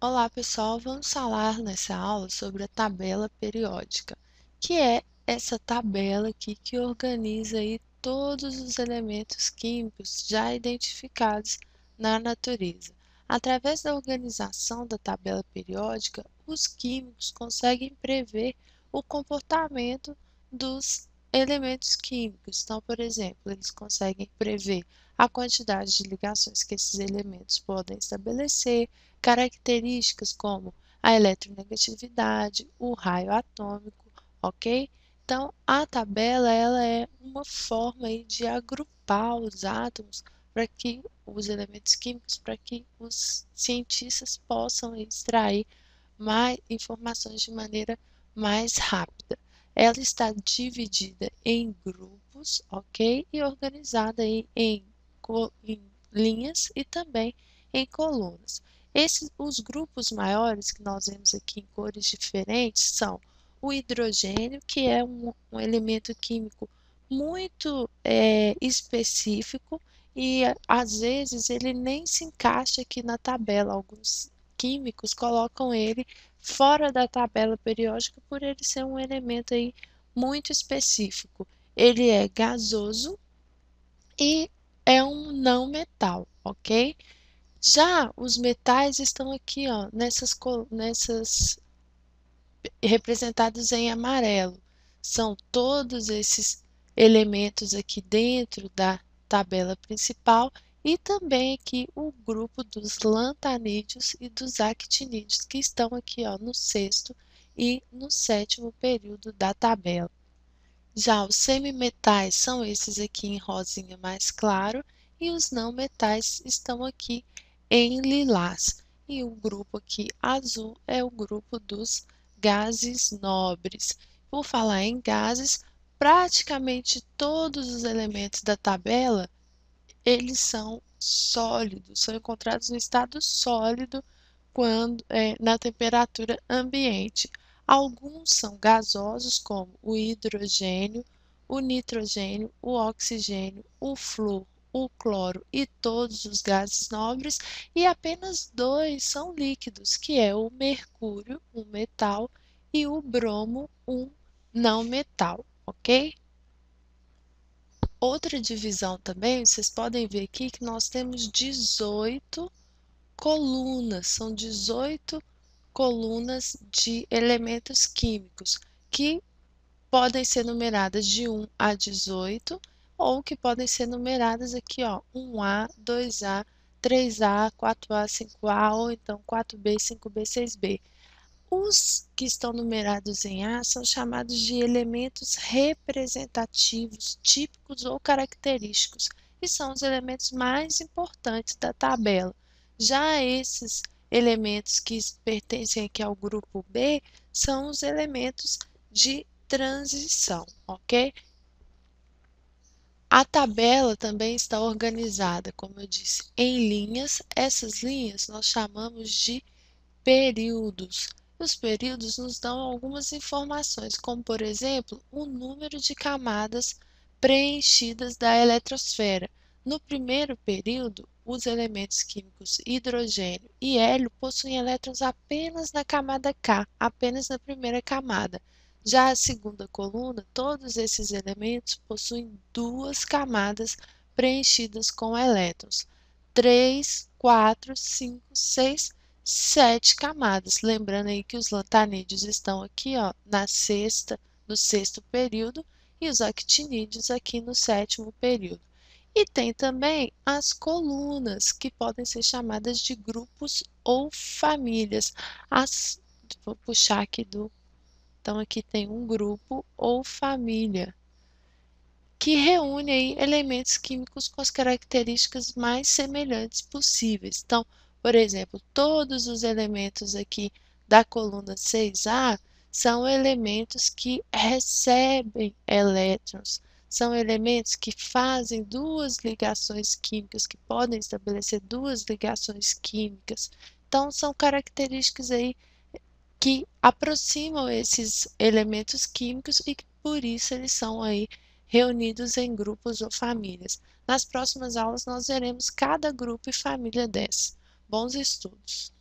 Olá, pessoal. Vamos falar nessa aula sobre a tabela periódica, que é essa tabela aqui que organiza aí todos os elementos químicos já identificados na natureza. Através da organização da tabela periódica, os químicos conseguem prever o comportamento dos elementos químicos. Então, por exemplo, eles conseguem prever a quantidade de ligações que esses elementos podem estabelecer, características como a eletronegatividade, o raio atômico, ok? Então, a tabela ela é uma forma aí de agrupar os átomos para que os elementos químicos, para que os cientistas possam extrair mais informações de maneira mais rápida. Ela está dividida em grupos, ok? E organizada aí em linhas e também em colunas. Os grupos maiores que nós vemos aqui em cores diferentes são o hidrogênio, que é um elemento químico muito específico e às vezes ele nem se encaixa aqui na tabela. Alguns químicos colocam ele fora da tabela periódica por ele ser um elemento aí muito específico. Ele é gasoso e é um não metal, ok? Já os metais estão aqui, ó, nessas representados em amarelo. São todos esses elementos aqui dentro da tabela principal e também aqui o grupo dos lantanídeos e dos actinídeos, que estão aqui, ó, no sexto e no sétimo período da tabela. Já os semimetais são esses aqui em rosinha mais claro e os não metais estão aqui em lilás. E o grupo aqui azul é o grupo dos gases nobres. Por falar em gases, praticamente todos os elementos da tabela, eles são sólidos, são encontrados no estado sólido na temperatura ambiente. Alguns são gasosos, como o hidrogênio, o nitrogênio, o oxigênio, o flúor, o cloro e todos os gases nobres, e apenas dois são líquidos, que é o mercúrio, um metal, e o bromo, um não metal, ok? Outra divisão também, vocês podem ver aqui que nós temos 18 colunas, são 18 colunas de elementos químicos que podem ser numeradas de 1 a 18 ou que podem ser numeradas aqui, ó, 1A, 2A, 3A, 4A, 5A ou então 4B, 5B, 6B. Os que estão numerados em A são chamados de elementos representativos, típicos ou característicos, e são os elementos mais importantes da tabela. Já esses elementos que pertencem aqui ao grupo B são os elementos de transição, ok? A tabela também está organizada, como eu disse, em linhas. Essas linhas nós chamamos de períodos. Os períodos nos dão algumas informações, como, por exemplo, o número de camadas preenchidas da eletrosfera. No primeiro período, os elementos químicos hidrogênio e hélio possuem elétrons apenas na camada K, apenas na primeira camada. Já a segunda coluna, todos esses elementos possuem duas camadas preenchidas com elétrons. 3, 4, 5, 6, 7 camadas. Lembrando aí que os lantanídeos estão aqui, ó, no sexto período, e os actinídeos aqui no sétimo período. E tem também as colunas, que podem ser chamadas de grupos ou famílias. Vou puxar aqui então aqui tem um grupo ou família, que reúne aí elementos químicos com as características mais semelhantes possíveis. Então, por exemplo, todos os elementos aqui da coluna 6A são elementos que recebem elétrons, são elementos que fazem duas ligações químicas, que podem estabelecer duas ligações químicas. Então, são características aí que aproximam esses elementos químicos e que por isso eles são aí reunidos em grupos ou famílias. Nas próximas aulas nós veremos cada grupo e família dessa. Bons estudos!